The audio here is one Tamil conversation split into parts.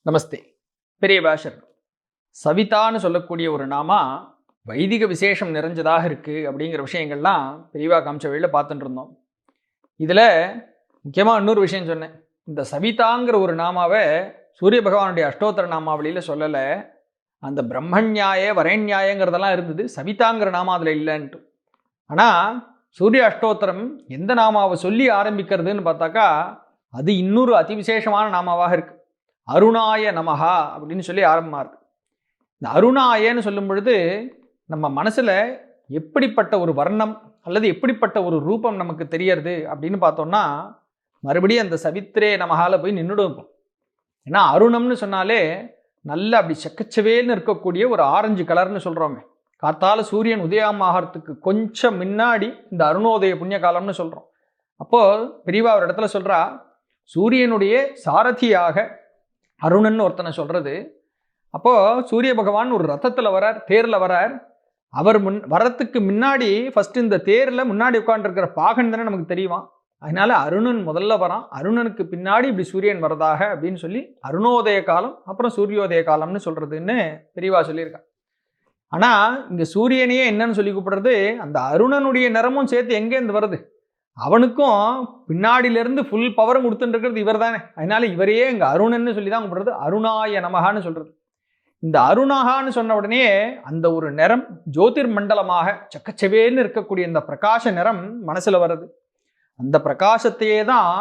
நமஸ்தே. பெரிய பாஷர் சவிதான்னு சொல்லக்கூடிய ஒரு நாமா வைதிக விசேஷம் நிறைஞ்சதாக இருக்குது அப்படிங்கிற விஷயங்கள்லாம் பெரியவா காமிச்ச வழியில் பார்த்துட்டு இருந்தோம். இதில் முக்கியமாக இன்னொரு விஷயம் சொன்னேன். இந்த சவிதாங்கிற ஒரு நாமாவை சூரிய பகவானுடைய அஷ்டோத்தர நாமாவளியில் சொல்லலை. அந்த பிரம்மண்யாய வரண்யாயங்கிறதெல்லாம் இருந்தது, சவிதாங்கிற நாமா அதில் இல்லைன்ட்டு. ஆனால் சூரிய அஷ்டோத்தரம் எந்த நாமாவை சொல்லி ஆரம்பிக்கிறதுன்னு பார்த்தாக்கா அது இன்னொரு அதிவிசேஷமான நாமாவாக இருக்குது. அருணாய நமஹா அப்படின்னு சொல்லி ஆரம்பமாக இருக்கு. இந்த அருணாயன்னு சொல்லும் பொழுது நம்ம மனசில் எப்படிப்பட்ட ஒரு வர்ணம் அல்லது எப்படிப்பட்ட ஒரு ரூபம் நமக்கு தெரியறது அப்படின்னு பார்த்தோம்னா மறுபடியும் அந்த சவித்ரே நமஹால போய் நின்றுடும். ஏன்னா அருணம்னு சொன்னாலே நல்ல அப்படி செக்கச்சவேல்னு இருக்கக்கூடிய ஒரு ஆரஞ்சு கலர்னு சொல்கிறோமே. காத்தால சூரியன் உதயமாகறதுக்கு கொஞ்சம் முன்னாடி இந்த அருணோதய புண்ணிய காலம்னு சொல்கிறோம். அப்போது பெரியவா ஒரு இடத்துல சொல்கிறா, சூரியனுடைய சாரதியாக அருணன் ஒருத்தனை சொல்கிறது. அப்போது சூரிய பகவான் ஒரு ரத்தத்தில் வரார், தேரில் வரார். அவர் வரத்துக்கு முன்னாடி ஃபஸ்ட்டு இந்த தேரில் முன்னாடி உட்காந்துருக்கிற பாகன் தானே நமக்கு தெரியுமா. அதனால அருணன் முதல்ல வரான், அருணனுக்கு பின்னாடி இப்படி சூரியன் வரதாக அப்படின்னு சொல்லி அருணோதய காலம் அப்புறம் சூரியோதய காலம்னு சொல்கிறதுன்னு பெரியவா சொல்லியிருக்காங்க. ஆனால் இங்கே சூரியனையே என்னன்னு சொல்லி கூப்பிடுறது, அந்த அருணனுடைய நிறமும் சேர்த்து எங்கேருந்து வருது, அவனுக்கும் பின்னாடியிலேருந்து ஃபுல் பவரும் கொடுத்துட்டு இருக்கிறது இவர் தானே. அதனால இவரையே இங்கே அருணன்னு சொல்லி தான் கூப்பிடுறது, அருணாய நமகான்னு சொல்கிறது. இந்த அருணகான்னு சொன்ன உடனே அந்த ஒரு நிறம் ஜோதிர் மண்டலமாக சக்கச்சவேன்னு இருக்கக்கூடிய இந்த பிரகாச நிறம் மனசில் வருது. அந்த பிரகாசத்தையே தான்,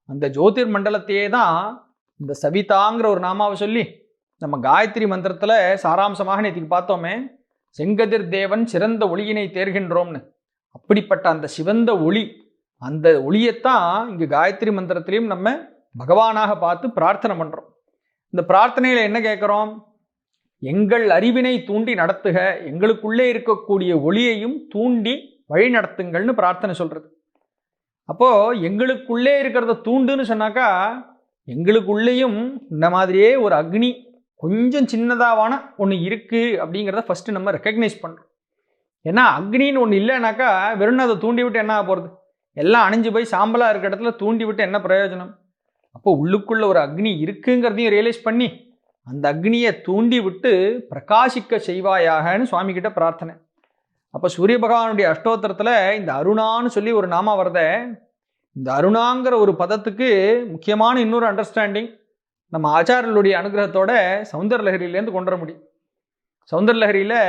அந்த ஜோதிர் மண்டலத்தையே தான் இந்த சவிதாங்கிற ஒரு நாமாவை சொல்லி நம்ம காயத்ரி மந்திரத்தில் சாராம்சமாக நேற்றுக்கு பார்த்தோமே, செங்கதிர் தேவன் சிறந்த ஒளியினை தேர்கின்றோம்னு. அப்படிப்பட்ட அந்த சிவந்த ஒளி, அந்த ஒளியைத்தான் இங்கே காயத்ரி மந்திரத்திலையும் நம்ம பகவானாக பார்த்து பிரார்த்தனை பண்ணுறோம். இந்த பிரார்த்தனையில் என்ன கேட்குறோம், எங்கள் அறிவினை தூண்டி நடத்துக, எங்களுக்குள்ளே இருக்கக்கூடிய ஒளியையும் தூண்டி வழி நடத்துங்கள்னு பிரார்த்தனை சொல்கிறது. அப்போது எங்களுக்குள்ளே இருக்கிறத தூண்டுன்னு சொன்னாக்கா எங்களுக்குள்ளேயும் இந்த மாதிரியே ஒரு அக்னி கொஞ்சம் சின்னதாவான ஒன்று இருக்குது அப்படிங்கிறத ஃபஸ்ட்டு நம்ம ரெக்கக்னைஸ் பண்ணுறோம். ஏன்னா அக்னின்னு ஒன்று இல்லைனாக்கா வெறும் அதை தூண்டி விட்டு என்ன ஆக போகிறது, எல்லாம் அணிஞ்சு போய் சாம்பலாக இருக்கிற இடத்துல தூண்டி விட்டு என்ன பிரயோஜனம். அப்போ உள்ளுக்குள்ள ஒரு அக்னி இருக்குங்கிறதையும் ரியலைஸ் பண்ணி அந்த அக்னியை தூண்டி விட்டு பிரகாசிக்க செய்வாயாகன்னு சுவாமி கிட்ட பிரார்த்தனை. அப்போ சூரிய பகவானுடைய அஷ்டோத்திரத்தில் இந்த அருணான்னு சொல்லி ஒரு நாமா வருத. இந்த அருணாங்கிற ஒரு பதத்துக்கு முக்கியமான இன்னொரு அண்டர்ஸ்டாண்டிங் நம்ம ஆச்சாரியர்களுடைய அனுகிரகத்தோட சௌந்தரலஹரியிலேருந்து கொண்டு வர முடியும். சௌந்தரலஹரியில்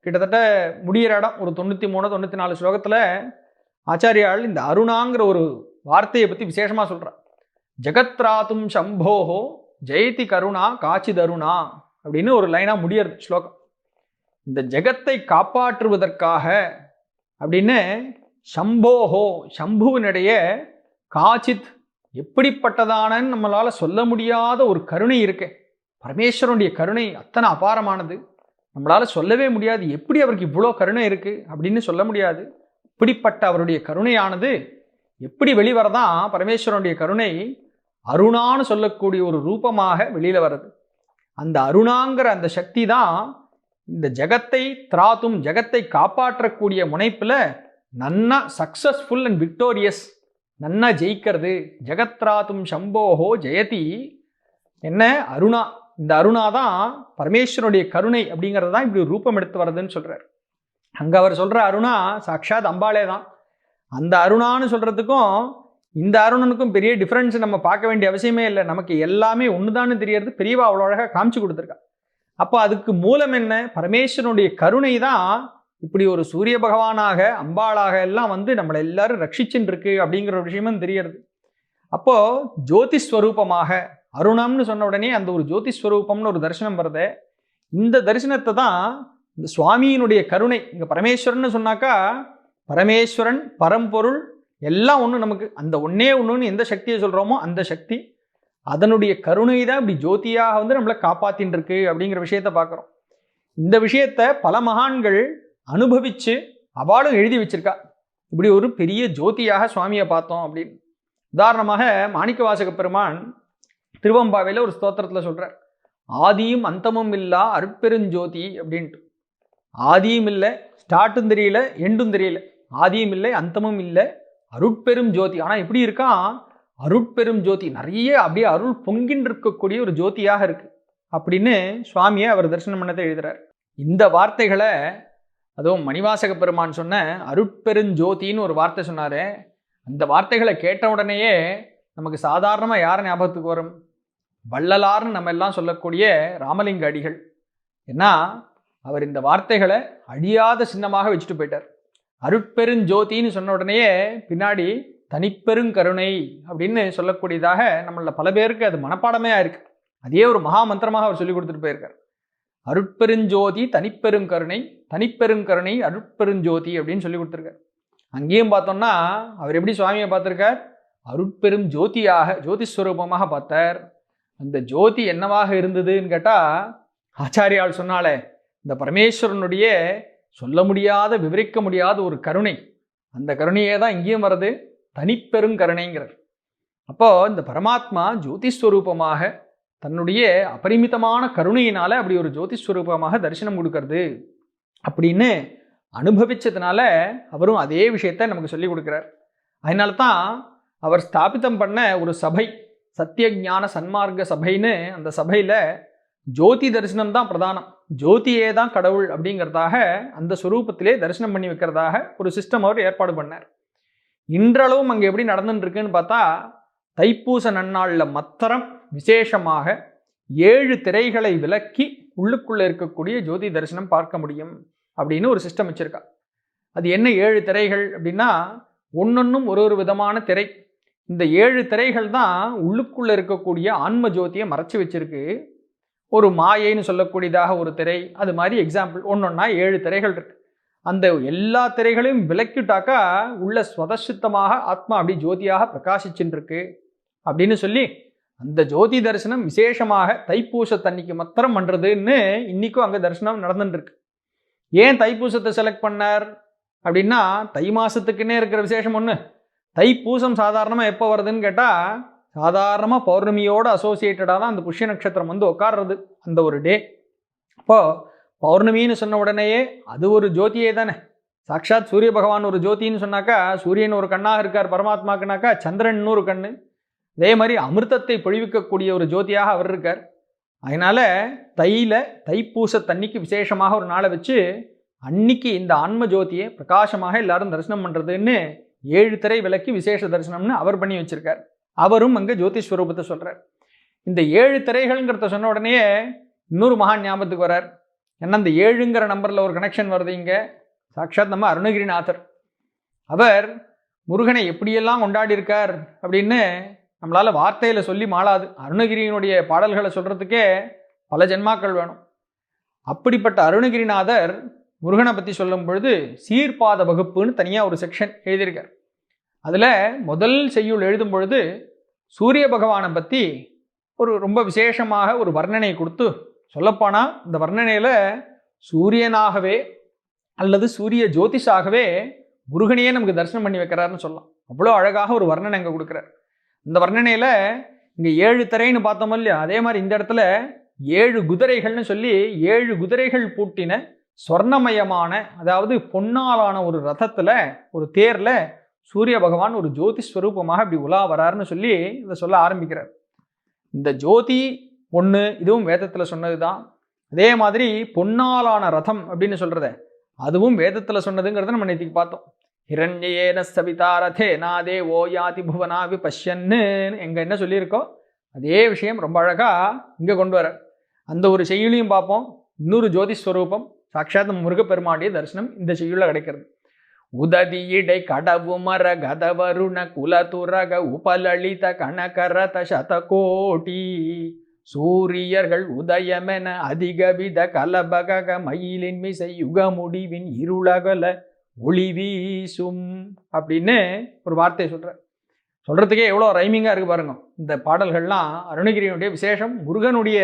கிட்டத்தட்ட முடிகிற இடம் ஒரு 93-94 ஸ்லோகத்தில் ஆச்சாரியால் இந்த அருணாங்கிற ஒரு வார்த்தையை பற்றி விசேஷமாக சொல்கிறார். ஜெகத்ராத்தும் சம்போஹோ ஜெயதி கருணா காச்சிதருணா அப்படின்னு ஒரு லைனாக முடியறது ஸ்லோகம். இந்த ஜெகத்தை காப்பாற்றுவதற்காக அப்படின்னு சம்போஹோ, சம்புவினுடைய காச்சித் எப்படிப்பட்டதானு நம்மளால் சொல்ல முடியாத ஒரு கருணை இருக்கு. பரமேஸ்வரனுடைய கருணை அத்தனை அபாரமானது, நம்மளால் சொல்லவே முடியாது. எப்படி அவருக்கு இவ்வளோ கருணை இருக்குது அப்படின்னு சொல்ல முடியாது. இப்படிப்பட்ட அவருடைய கருணையானது எப்படி வெளிவரதான், பரமேஸ்வரனுடைய கருணை அருணான்னு சொல்லக்கூடிய ஒரு ரூபமாக வெளியில் வருது. அந்த அருணாங்கிற அந்த சக்தி தான் இந்த ஜெகத்தை திராத்தும், ஜெகத்தை காப்பாற்றக்கூடிய முனைப்பில் நன்னா சக்சஸ்ஃபுல் அண்ட் விக்டோரியஸ், நன்னா ஜெயிக்கிறது. ஜெகத்ராத்தும் சம்போஹோ ஜெயதி என்ன அருணா. இந்த அருணா தான் பரமேஸ்வரனுடைய கருணை அப்படிங்கிறது தான் இப்படி ரூபம் எடுத்து வருதுன்னு சொல்கிறார். அங்கே அவர் சொல்கிற அருணா சாக்ஷாத் அம்பாளே தான். அந்த அருணான்னு சொல்கிறதுக்கும் இந்த அருணனுக்கும் பெரிய டிஃப்ரென்ஸ் நம்ம பார்க்க வேண்டிய அவசியமே இல்லை. நமக்கு எல்லாமே ஒன்று தான்னு தெரியறது பெரியவா அவ்வளோ அழகாக காமிச்சு கொடுத்துருக்கா. அப்போ அதுக்கு மூலம் என்ன, பரமேஸ்வரனுடைய கருணை தான் இப்படி ஒரு சூரிய பகவானாக அம்பாளாக எல்லாம் வந்து நம்மளை எல்லாரும் ரட்சிச்சுன்னு இருக்கு அப்படிங்கிற ஒரு விஷயமும் தெரியறது. அப்போது ஜோதிஸ்வரூபமாக அருணம்னு சொன்ன உடனே அந்த ஒரு ஜோதிஸ்வரூபம்னு ஒரு தரிசனம் வருது. இந்த தரிசனத்தை தான் இந்த சுவாமியினுடைய கருணை. இங்கே பரமேஸ்வரன் சொன்னாக்கா பரமேஸ்வரன் பரம்பொருள் எல்லாம் ஒன்று, நமக்கு அந்த ஒன்னே ஒன்றுன்னு எந்த சக்தியை சொல்கிறோமோ அந்த சக்தி, அதனுடைய கருணை தான் இப்படி ஜோதியாக வந்து நம்மளை காப்பாற்றின்னு இருக்கு அப்படிங்கிற விஷயத்த பார்க்குறோம். இந்த விஷயத்த பல மகான்கள் அனுபவித்து அவளும் எழுதி வச்சிருக்கா. இப்படி ஒரு பெரிய ஜோதியாக சுவாமியை பார்த்தோம் அப்படின்னு. உதாரணமாக மாணிக்கவாசக பெருமான் திருவம்பாவையில் ஒரு ஸ்தோத்திரத்தில் சொல்கிறார், ஆதியும் அந்தமும் இல்லா அருட்பெருஞ்சோதி அப்படின்ட்டு. ஆதியும் இல்லை, ஸ்டார்ட்டும் தெரியல எண்டும் தெரியல, ஆதியும் இல்லை அந்தமும் இல்லை, அருட்பெரும் ஜோதி. ஆனால் எப்படி இருக்கான், அருட்பெரும் ஜோதி, நிறைய அப்படியே அருள் பொங்கின்னு இருக்கக்கூடிய ஒரு ஜோதியாக இருக்கு. அப்படின்னு சுவாமியை அவர் தரிசனம் பண்ணதை எழுதுறார். இந்த வார்த்தைகளை அதுவும் மணிவாசக பெருமான் சொன்ன அருட்பெருஞ்சோதின்னு ஒரு வார்த்தை சொன்னார். அந்த வார்த்தைகளை கேட்ட உடனேயே நமக்கு சாதாரணமாக யார் ஞாபகத்துக்கு வரும்? வள்ளலார்னு நம்ம எல்லாம் சொல்லக்கூடிய ராமலிங்க அடிகள். ஏன்னா அவர் இந்த வார்த்தைகளை அழியாத சின்னமாக வச்சுட்டு போயிட்டார். அருட்பெருஞ்சோதின்னு சொன்ன உடனேயே பின்னாடி தனிப்பெருங்கருணை அப்படின்னு சொல்லக்கூடியதாக நம்மள பல பேருக்கு அது மனப்பாடமே இருக்கு. அதே ஒரு மகா மந்திரமாக அவர் சொல்லி கொடுத்துட்டு போயிருக்கார். அருட்பெருஞ்சோதி தனிப்பெருங்கருணை, தனிப்பெருங்கருணை அருட்பெருஞ்சோதி அப்படின்னு சொல்லி கொடுத்துருக்கார். அங்கேயும் பார்த்தோம்னா அவர் எப்படி சுவாமியை பார்த்துருக்கார்? அருட்பெரும் ஜோதியாக, ஜோதிஸ்வரூபமாக பார்த்தார். அந்த ஜோதி என்னவாக இருந்ததுன்னு கேட்டால், ஆச்சாரியால் சொன்னாலே இந்த பரமேஸ்வரனுடைய சொல்ல முடியாத, விவரிக்க முடியாத ஒரு கருணை. அந்த கருணையே தான் இங்கேயும் வருது, தனிப்பெருங்கருணைங்கிறார். அப்போ இந்த பரமாத்மா ஜோதிஸ்வரூபமாக தன்னுடைய அபரிமிதமான கருணையினால அப்படி ஒரு ஜோதிஸ்வரூபமாக தரிசனம் கொடுக்கறது அப்படின்னு அனுபவிச்சதுனால அவரும் அதே விஷயத்த நமக்கு சொல்லி கொடுக்குறார். அதனால தான் அவர் ஸ்தாபிதம் பண்ண ஒரு சபை, சத்திய ஞான சன்மார்க்க சபைன்னு, அந்த சபையில் ஜோதி தரிசனம் தான் பிரதானம், ஜோதியே தான் கடவுள் அப்படிங்கிறதாக அந்த ஸ்வரூபத்திலே தரிசனம் பண்ணி வைக்கிறதாக ஒரு சிஸ்டம் அவர் ஏற்பாடு பண்ணார். இன்றளவும் அங்கே எப்படி நடந்துட்டுருக்குன்னு பார்த்தா, தைப்பூச நன்னாளில் மாத்திரம் விசேஷமாக 7 திரைகளை விலக்கி உள்ளுக்குள்ளே இருக்கக்கூடிய ஜோதி தரிசனம் பார்க்க முடியும் அப்படின்னு ஒரு சிஸ்டம் வச்சுருக்கா. அது என்ன 7 திரைகள் அப்படின்னா, ஒன்னொன்னும் ஒரு ஒரு விதமான திரை. இந்த 7 திரைகள் தான் உள்ளுக்குள்ளே இருக்கக்கூடிய ஆன்ம ஜோதியை மறைச்சி வச்சிருக்கு. ஒரு மாயைன்னு சொல்லக்கூடியதாக ஒரு திரை, அது மாதிரி எக்ஸாம்பிள் ஒன்னொன்னா 7 திரைகள் இருக்கு. அந்த எல்லா திரைகளையும் விலக்கிட்டாக்கா உள்ள ஸ்வதசித்தமாக ஆத்மா அப்படி ஜோதியாக பிரகாசிச்சுட்டு இருக்கு அப்படின்னு சொல்லி, அந்த ஜோதி தரிசனம் விசேஷமாக தைப்பூசத்தன்னைக்கு மாத்திரம் பண்ணுறதுன்னு இன்றைக்கும் அங்கே தரிசனம் நடந்துட்டு இருக்கு. ஏன் தைப்பூசத்தை செலக்ட் பண்ணார் அப்படின்னா, தை மாதத்துக்குன்னே இருக்கிற விசேஷம் ஒன்று. தைப்பூசம் சாதாரணமாக எப்போ வருதுன்னு கேட்டால், சாதாரணமாக பௌர்ணமியோடு அசோசியேட்டடாக தான் அந்த புஷ்ய நட்சத்திரம் வந்து உட்கார்றது அந்த ஒரு டே. அப்போது பௌர்ணமின்னு சொன்ன உடனேயே அது ஒரு ஜோதியே தானே. சாட்சாத் சூரிய பகவான் ஒரு ஜோதின்னு சொன்னாக்கா, சூரியன் ஒரு கண்ணாக இருக்கார் பரமாத்மாக்குனாக்கா, சந்திரன் இன்னொரு கண்ணு. அதே மாதிரி அமிர்தத்தை பொழிவிக்கக்கூடிய ஒரு ஜோதியாக அவர் இருக்கார். அதனால் தைப்பூசத்தன்னைக்கு விசேஷமாக ஒரு நாளை வச்சு அன்னைக்கு இந்த ஆன்ம ஜோதியை பிரகாசமாக எல்லாரும் தரிசனம் பண்ணுறதுன்னு 7 திரை விலக்கி விசேஷ தரிசனம்னு அவர் பண்ணி வச்சிருக்கார். அவரும் அங்கே ஜோதிஸ்வரூபத்தை சொல்கிறார். இந்த 7 திரைகள்ங்கிறத சொன்ன உடனே இன்னொரு மகான் ஞாபகத்துக்கு வரார். ஏன்னா இந்த 7ங்கிற நம்பரில் ஒரு கனெக்ஷன் வருது இங்கே. சாட்சாத் நம்ம அருணகிரிநாதர். அவர் முருகனை எப்படியெல்லாம் கொண்டாடி இருக்கார் அப்படின்னு நம்மளால் வார்த்தையில் சொல்லி மாளாது. அருணகிரியினுடைய பாடல்களை சொல்கிறதுக்கே பல ஜென்மாக்கள் வேணும். அப்படிப்பட்ட அருணகிரிநாதர் முருகனை பற்றி சொல்லும் பொழுது சீர்பாத வகுப்புன்னு தனியாக ஒரு செக்ஷன் எழுதியிருக்கார். அதில் முதல் செய்யுள் எழுதும் பொழுது சூரிய பகவானை பற்றி ஒரு ரொம்ப விசேஷமாக ஒரு வர்ணனை கொடுத்து, சொல்லப்போனால் இந்த வர்ணனையில் சூரியனாகவே அல்லது சூரிய ஜோதிஷாகவே முருகனையே நமக்கு தரிசனம் பண்ணி வைக்கிறாருன்னு சொல்லலாம். அவ்வளோ அழகாக ஒரு வர்ணனை அங்கே கொடுக்குறார். இந்த வர்ணனையில் இங்கே 7 திரைன்னு பார்த்தோமோ இல்லையா, அதே மாதிரி இந்த இடத்துல 7 குதிரைகள்னு சொல்லி 7 குதிரைகள் பூட்டின சொர்ணமயமான, அதாவது பொன்னாலான ஒரு ரதத்தில், ஒரு தேரில் சூரிய பகவான் ஒரு ஜோதி ஸ்வரூபமாக இப்படி உலா வராருன்னு சொல்லி இதை சொல்ல ஆரம்பிக்கிறார். இந்த ஜோதி ஒன்று, இதுவும் வேதத்தில் சொன்னது தான். அதே மாதிரி பொன்னாலான ரதம் அப்படின்னு சொல்கிறத அதுவும் வேதத்தில் சொன்னதுங்கிறத நம்ம நேற்றுக்கு பார்த்தோம். ஹிரண்யேன சவிதா ரதே நாதே ஓ யாதி புவனா விபஷ்யன்னு எங்கே என்ன சொல்லியிருக்கோ அதே விஷயம் ரொம்ப அழகாக இங்கே கொண்டு வர. அந்த ஒரு செய்யுளையும் பார்ப்போம். இன்னொரு ஜோதிஸ்வரூபம் சாட்சாத் முருகப்பெருமானுடைய தரிசனம் இந்த செய்யுளில் கிடைக்கிறது. உததியிடை கடவுமர கதவருண குலதுரக உபலலித கணகரத சதகோட்டி சூரியர்கள் உதயமென அதிகவித கலபக மயிலின் மிசை யுக முடிவின் இருளகல ஒளி வீசும் அப்படின்னு ஒரு வார்த்தையை சொல்கிறதுக்கே எவ்வளோ ரைமிங்காக இருக்குது பாருங்க. இந்த பாடல்கள்லாம் அருணகிரியினுடைய விசேஷம். முருகனுடைய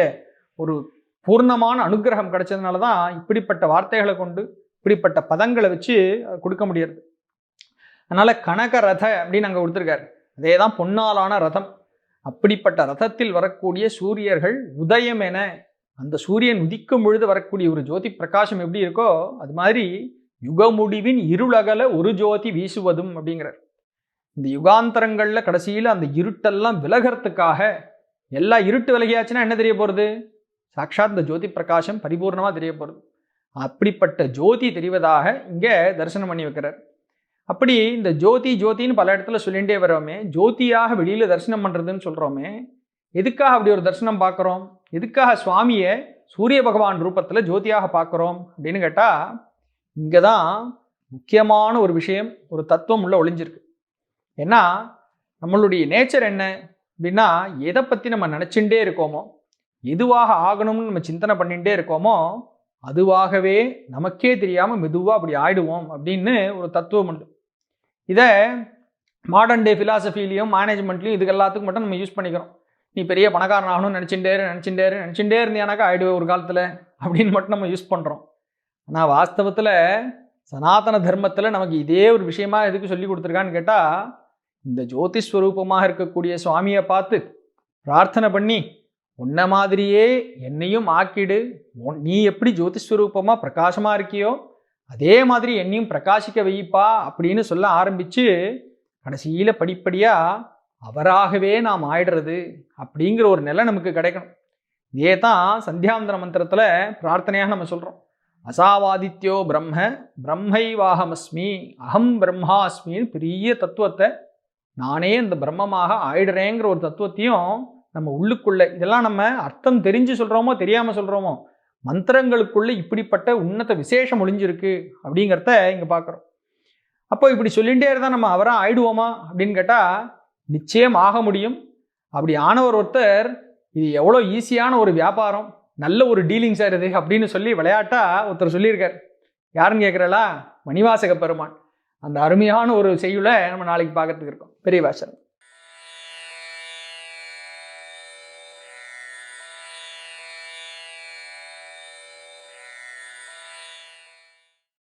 ஒரு பூர்ணமான அனுகிரகம் கிடைச்சதுனால தான் இப்படிப்பட்ட வார்த்தைகளை கொண்டு இப்படிப்பட்ட பதங்களை வச்சு கொடுக்க முடியாது. அதனால் கனக ரத அப்படின்னு அங்கே கொடுத்துருக்காரு. அதே தான் பொன்னாலான ரதம். அப்படிப்பட்ட ரதத்தில் வரக்கூடிய சூரியர்கள் உதயம் என, அந்த சூரியன் உதிக்கும் பொழுது வரக்கூடிய ஒரு ஜோதி பிரகாசம் எப்படி இருக்கோ அது மாதிரி யுக முடிவின் இருளகல ஒரு ஜோதி வீசுவதும் அப்படிங்கிறார். இந்த யுகாந்தரங்களில் கடைசியில் அந்த இருட்டெல்லாம் விலகிறதுக்காக, எல்லா இருட்டு விலகியாச்சுன்னா என்ன தெரிய போகிறது? சாட்சாத் இந்த ஜோதி பிரகாசம் பரிபூர்ணமாக தெரிய போகிறது. அப்படிப்பட்ட ஜோதி தெரிவதாக இங்கே தரிசனம் பண்ணி வைக்கிறார். அப்படி இந்த ஜோதி ஜோதின்னு பல இடத்துல சொல்லிகிட்டே வரோமே, ஜோதியாக வெளியில் தரிசனம் பண்ணுறதுன்னு சொல்கிறோமே, எதுக்காக அப்படி ஒரு தரிசனம் பார்க்குறோம்? எதுக்காக சுவாமியை சூரிய பகவான் ரூபத்தில் ஜோதியாக பார்க்குறோம் அப்படின்னு கேட்டால், இங்கே தான் முக்கியமான ஒரு விஷயம், ஒரு தத்துவம் உள்ள ஒளிஞ்சிருக்கு. ஏன்னா நம்மளுடைய நேச்சர் என்ன அப்படின்னா, எதை பற்றி நம்ம நினச்சிட்டே இருக்கோமோ, எதுவாக ஆகணும்னு நம்ம சிந்தனை பண்ணிகிட்டே இருக்கோமோ, அதுவாகவே நமக்கே தெரியாமல் மெதுவாக அப்படி ஆயிடுவோம் அப்படின்னு ஒரு தத்துவம் உண்டு. இதை மாடர்ன் டே ஃபிலாசபிலையும் மேனேஜ்மெண்ட்லையும் இதுக்கு எல்லாத்துக்கும் மட்டும் நம்ம யூஸ் பண்ணிக்கிறோம். நீ பெரிய பணக்காரன் ஆகணும்னு நினச்சிட்டே இருந்தியானாக்கா ஆயிடுவே ஒரு காலத்தில் அப்படின்னு மட்டும் நம்ம யூஸ் பண்ணுறோம். ஆனால் வாஸ்தவத்தில் சனாதன தர்மத்தில் நமக்கு இதே ஒரு விஷயமா எதுக்கு சொல்லி கொடுத்துருக்கான்னு கேட்டால், இந்த ஜோதிஸ்வரூபமாக இருக்கக்கூடிய சுவாமியை பார்த்து பிரார்த்தனை பண்ணி, உன்ன மாதிரியே என்னையும் ஆக்கிடு, நீ எப்படி ஜோதிஸ்வரூபமாக பிரகாசமாக இருக்கியோ அதே மாதிரி என்னையும் பிரகாசிக்க வைப்பா அப்படின்னு சொல்ல ஆரம்பித்து கடைசியில் படிப்படியாக அவராகவே நாம் ஆயிடுறது அப்படிங்கிற ஒரு நிலை நமக்கு கிடைக்கணும். இதே தான் சந்தியாவந்தன மந்திரத்தில் பிரார்த்தனையாக நம்ம சொல்கிறோம். அசாவாதித்யோ பிரம்ம பிரம்மைவாகமஸ்மி அகம் பிரம்மாஸ்மின்னு பெரிய தத்துவத்தை, நானே இந்த பிரம்மமாக ஆயிடுறேங்கிற ஒரு தத்துவத்தையும் நம்ம உள்ளுக்குள்ள, இதெல்லாம் நம்ம அர்த்தம் தெரிஞ்சு சொல்கிறோமோ தெரியாமல் சொல்கிறோமோ, மந்திரங்களுக்குள்ளே இப்படிப்பட்ட உன்னத விசேஷம் ஒளிஞ்சிருக்கு அப்படிங்கிறத இங்கே பார்க்குறோம். அப்போ இப்படி சொல்லிகிட்டே இருந்தால் நம்ம அவராக ஆயிடுவோமா அப்படின்னு கேட்டால், நிச்சயம் ஆக முடியும். அப்படி ஆனவர் ஒருத்தர், இது எவ்வளோ ஈஸியான ஒரு வியாபாரம், நல்ல ஒரு டீலிங் சார் இது அப்படின்னு சொல்லி விளையாட்டாக ஒருத்தர் சொல்லியிருக்கார். யாருன்னு கேட்குறலா? மணிவாசக பெருமான். அந்த அருமையான ஒரு செய்யுளை நம்ம நாளைக்கு பார்க்கறதுக்கு இருக்கோம். பெரிய வாசர்.